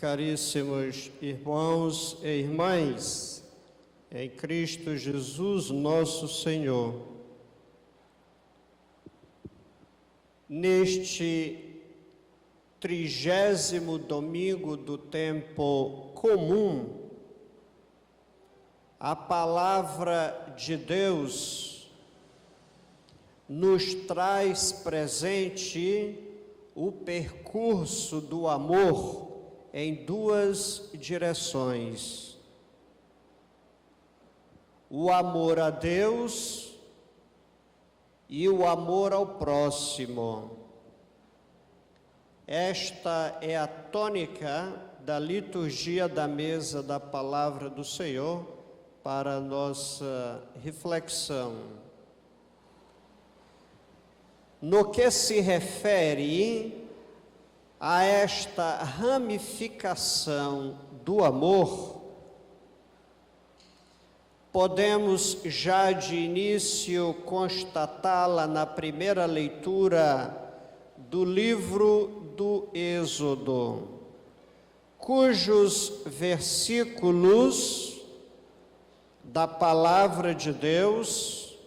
Caríssimos irmãos e irmãs, em Cristo Jesus, nosso Senhor, neste 30º domingo do tempo comum, a palavra de Deus nos traz presente o percurso do amor em duas direções: o amor a Deus e o amor ao próximo. Esta é a tônica da liturgia da mesa da palavra do Senhor para a nossa reflexão. No que se refere a esta ramificação do amor, podemos já de início constatá-la na primeira leitura do livro do Êxodo, cujos versículos da palavra de Deus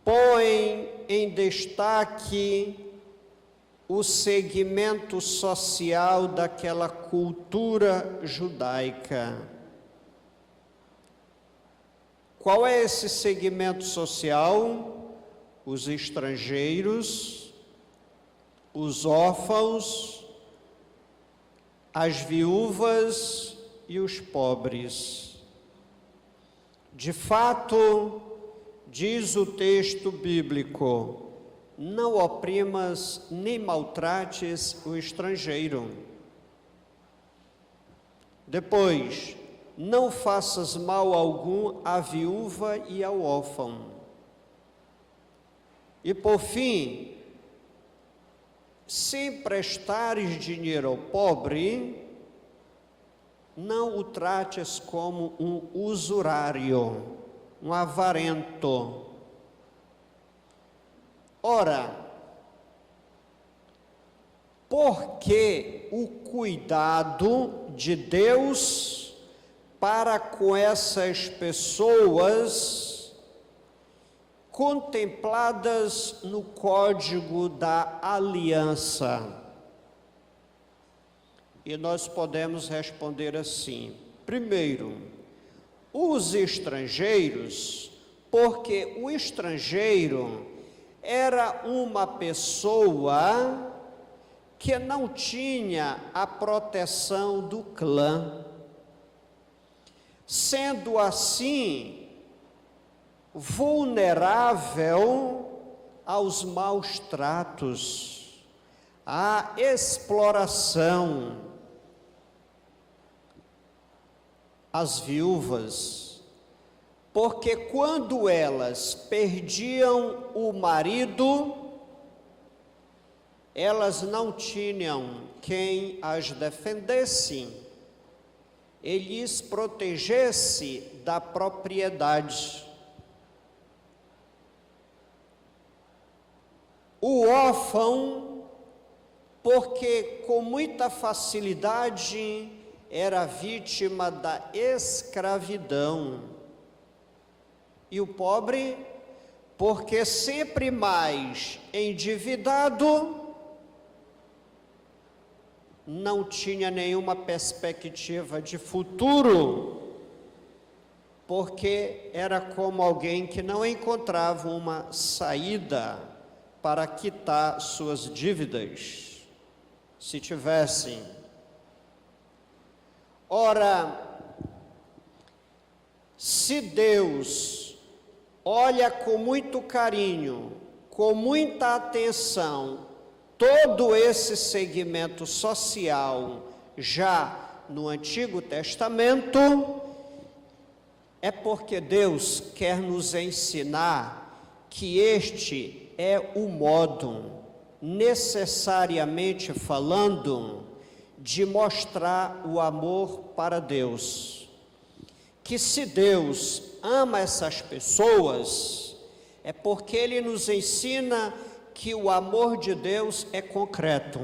põem em destaque o segmento social daquela cultura judaica. Qual é esse segmento social? Os estrangeiros, os órfãos, as viúvas e os pobres. De fato, diz o texto bíblico: não oprimas nem maltrates o estrangeiro. Depois, não faças mal algum à viúva e ao órfão. E por fim, se emprestares dinheiro ao pobre, não o trates como um usurário, um avarento. Ora, por que o cuidado de Deus para com essas pessoas contempladas no Código da Aliança? E nós podemos responder assim: primeiro, os estrangeiros, porque o estrangeiro era uma pessoa que não tinha a proteção do clã. Sendo assim, vulnerável aos maus tratos, à exploração. As viúvas, porque quando elas perdiam o marido, elas não tinham quem as defendesse e lhes protegesse da propriedade. O órfão, porque com muita facilidade era vítima da escravidão. E o pobre, porque sempre mais endividado, não tinha nenhuma perspectiva de futuro, porque era como alguém que não encontrava uma saída para quitar suas dívidas, se tivessem. Ora, se Deus olha com muito carinho, com muita atenção, todo esse segmento social já no Antigo Testamento, é porque Deus quer nos ensinar que este é o modo, necessariamente falando, de mostrar o amor para Deus. Que se Deus ama essas pessoas, é porque Ele nos ensina que o amor de Deus é concreto.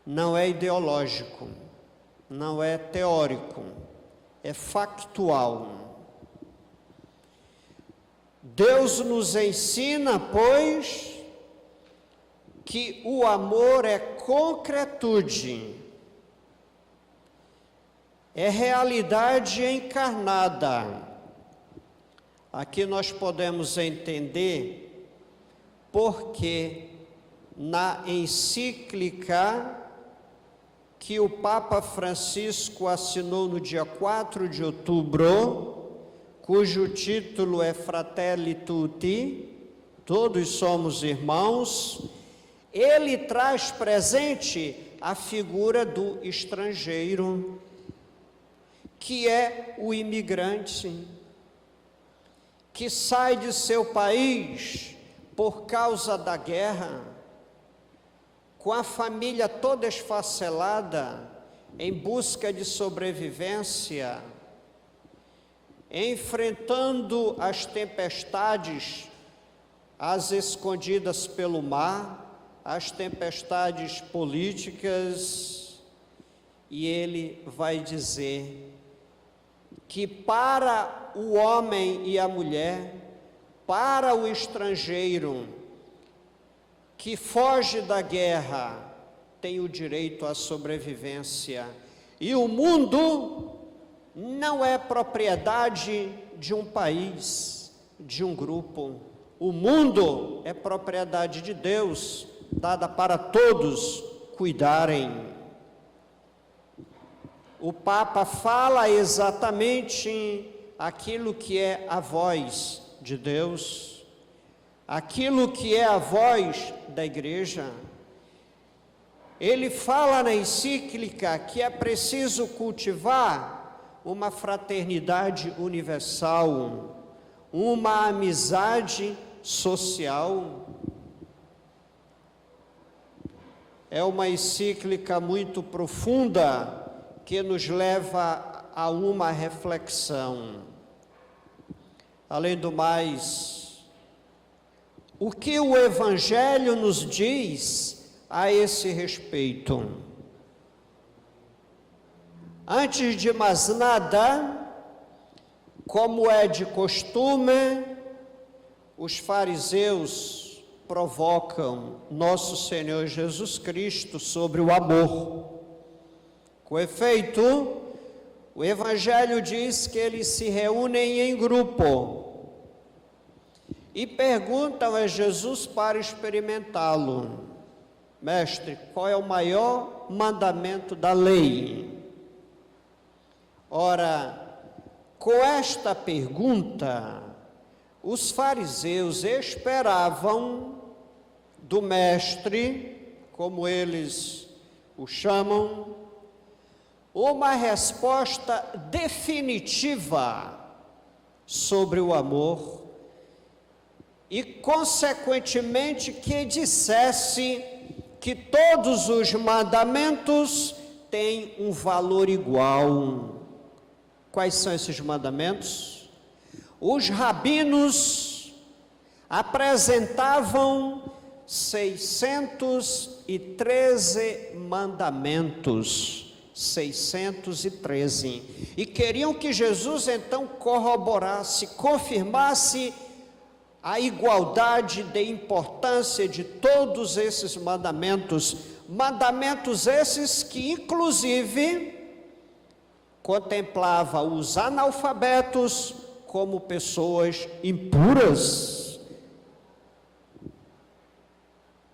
não é ideológico, não é teórico, é factual. Deus nos ensina, pois, que o amor é concretude, é realidade encarnada. Aqui nós podemos entender porque na encíclica que o Papa Francisco assinou no dia 4 de outubro, cujo título é Fratelli Tutti, todos somos irmãos, ele traz presente a figura do estrangeiro, que é o imigrante, que sai de seu país por causa da guerra, com a família toda esfacelada, em busca de sobrevivência, enfrentando as tempestades, as escondidas pelo mar, as tempestades políticas, e ele vai dizer que para o homem e a mulher, para o estrangeiro que foge da guerra, tem o direito à sobrevivência. E o mundo não é propriedade de um país, de um grupo. O mundo é propriedade de Deus, dada para todos cuidarem. O Papa fala exatamente aquilo que é a voz de Deus, aquilo que é a voz da Igreja. Ele fala na encíclica que é preciso cultivar uma fraternidade universal, uma amizade social. É uma encíclica muito profunda que nos leva a uma reflexão. Além do mais, o que o Evangelho nos diz a esse respeito? Antes de mais nada, como é de costume, os fariseus provocam nosso Senhor Jesus Cristo sobre o amor. Com efeito, o Evangelho diz que eles se reúnem em grupo e perguntam a Jesus para experimentá-lo: Mestre, qual é o maior mandamento da lei? Ora, com esta pergunta, os fariseus esperavam do Mestre, como eles o chamam, uma resposta definitiva sobre o amor e, consequentemente, que dissesse que todos os mandamentos têm um valor igual. Quais são esses mandamentos? Os rabinos apresentavam 613 mandamentos, 613, e queriam que Jesus então corroborasse, confirmasse a igualdade de importância de todos esses mandamentos, mandamentos esses que inclusive contemplava os analfabetos como pessoas impuras.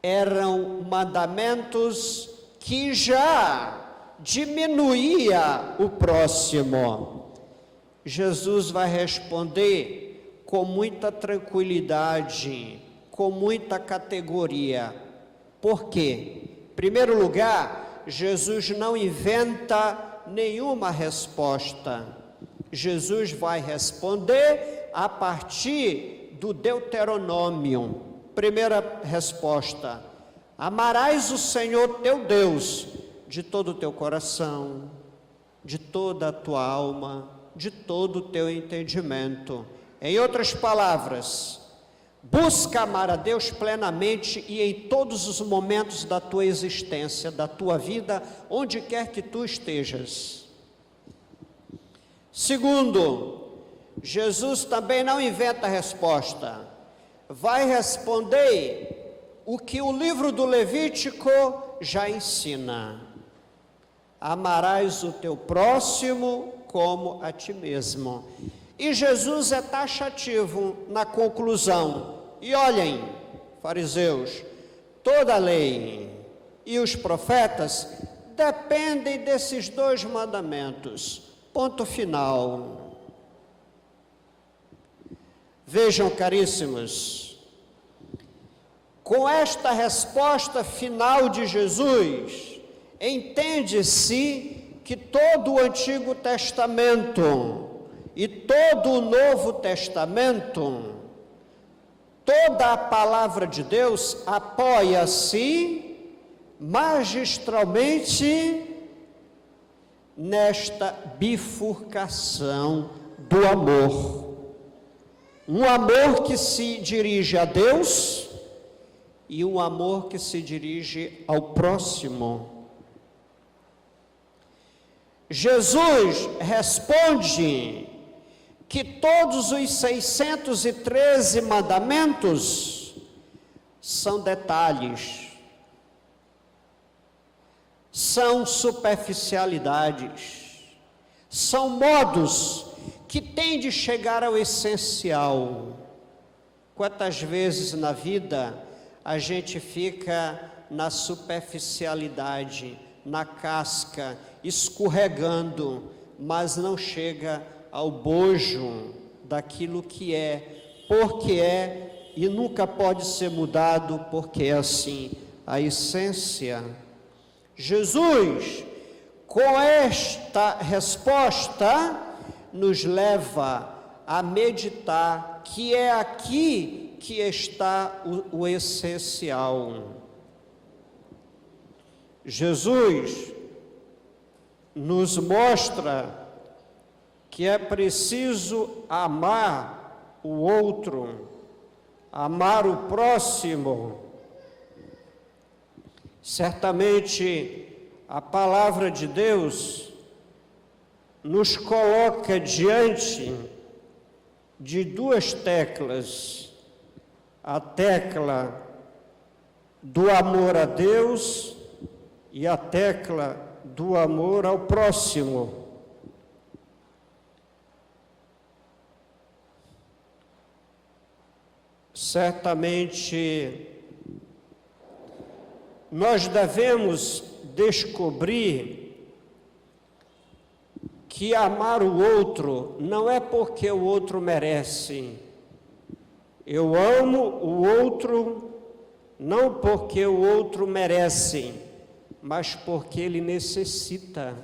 Eram mandamentos que já diminuía o próximo. Jesus vai responder com muita tranquilidade, com muita categoria. Por quê? Em primeiro lugar, Jesus não inventa nenhuma resposta. Jesus vai responder a partir do Deuteronômio. Primeira resposta: amarás o Senhor teu Deus de todo o teu coração, de toda a tua alma, de todo o teu entendimento. Em outras palavras, Busca amar a Deus plenamente e em todos os momentos da tua existência, da tua vida, onde quer que tu estejas. Segundo, Jesus também não inventa a resposta. Vai responder o que o livro do Levítico já ensina. Amarás o teu próximo como a ti mesmo. E Jesus é taxativo na conclusão. E olhem, fariseus, toda a lei e os profetas dependem desses dois mandamentos. Ponto final. Vejam, caríssimos, com esta resposta final de Jesus, entende-se que todo o Antigo Testamento e todo o Novo Testamento, toda a palavra de Deus apoia-se magistralmente nesta bifurcação do amor. Um amor que se dirige a Deus e um amor que se dirige ao próximo. Jesus responde que todos os 613 mandamentos são detalhes, são superficialidades, são modos que têm de chegar ao essencial. Quantas vezes na vida a gente fica na superficialidade, na casca, escorregando, mas não chega ao bojo daquilo que é, porque é e nunca pode ser mudado, porque é assim a essência. Jesus, com esta resposta, nos leva a meditar que é aqui que está o essencial. Jesus nos mostra que é preciso amar o outro, amar o próximo. Certamente a palavra de Deus nos coloca diante de duas teclas: a tecla do amor a Deus e a tecla do amor ao próximo. Certamente nós devemos descobrir que amar o outro não é porque o outro merece. Eu amo o outro não porque o outro merece, mas porque ele necessita,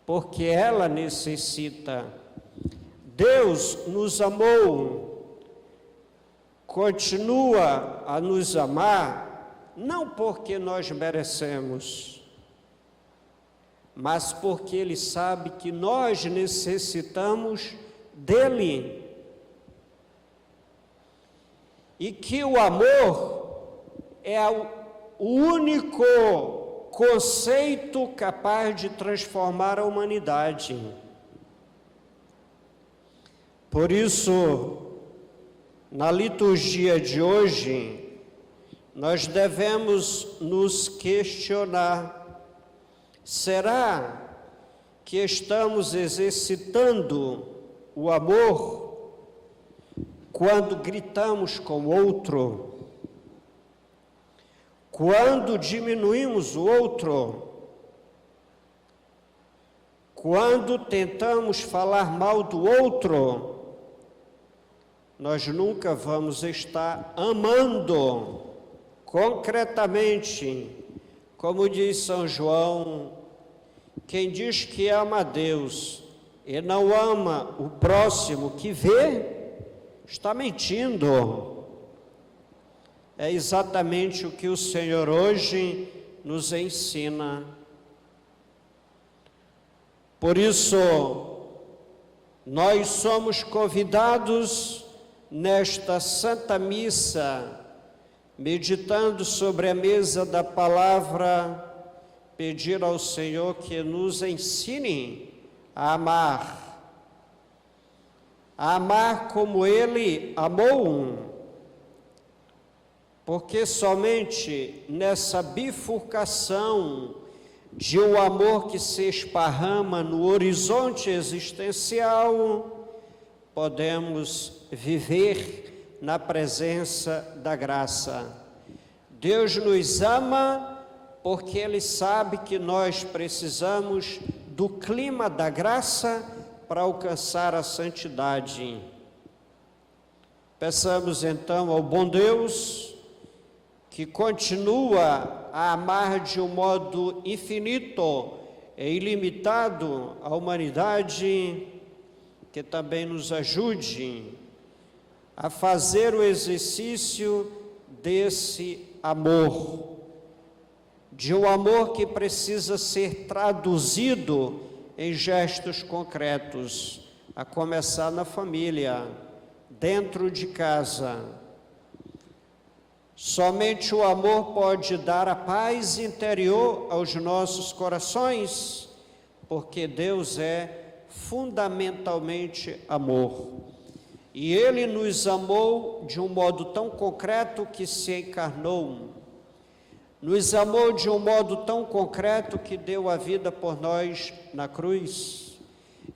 porque ela necessita. Deus nos amou, continua a nos amar, não porque nós merecemos, mas porque Ele sabe que nós necessitamos dEle. E que o amor é o único conceito capaz de transformar a humanidade. Por isso, na liturgia de hoje, nós devemos nos questionar: será que estamos exercitando o amor quando gritamos com o outro, quando diminuímos o outro, quando tentamos falar mal do outro? Nós nunca vamos estar amando concretamente. Como diz São João, quem diz que ama a Deus e não ama o próximo que vê, está mentindo. É exatamente o que o Senhor hoje nos ensina. Por isso, nós somos convidados nesta Santa Missa, meditando sobre a mesa da palavra, pedir ao Senhor que nos ensine a amar como Ele amou, porque somente nessa bifurcação de um amor que se esparrama no horizonte existencial, podemos viver na presença da graça. Deus nos ama porque Ele sabe que nós precisamos do clima da graça para alcançar a santidade. Peçamos então ao bom Deus, que continua a amar de um modo infinito e ilimitado a humanidade, que também nos ajude a fazer o exercício desse amor, de um amor que precisa ser traduzido em gestos concretos, a começar na família, dentro de casa. Somente o amor pode dar a paz interior aos nossos corações, porque Deus é fundamentalmente amor. E Ele nos amou de um modo tão concreto que se encarnou. Nos amou de um modo tão concreto que deu a vida por nós na cruz.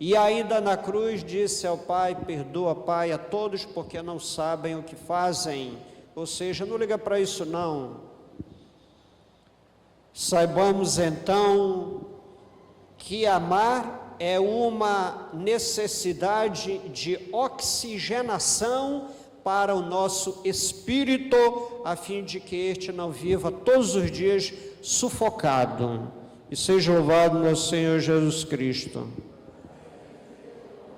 E ainda na cruz disse ao Pai: perdoa, Pai, a todos porque não sabem o que fazem. Ou seja, não liga para isso não. Saibamos então que amar é uma necessidade de oxigenação para o nosso espírito, a fim de que este não viva todos os dias sufocado. E seja louvado nosso Senhor Jesus Cristo.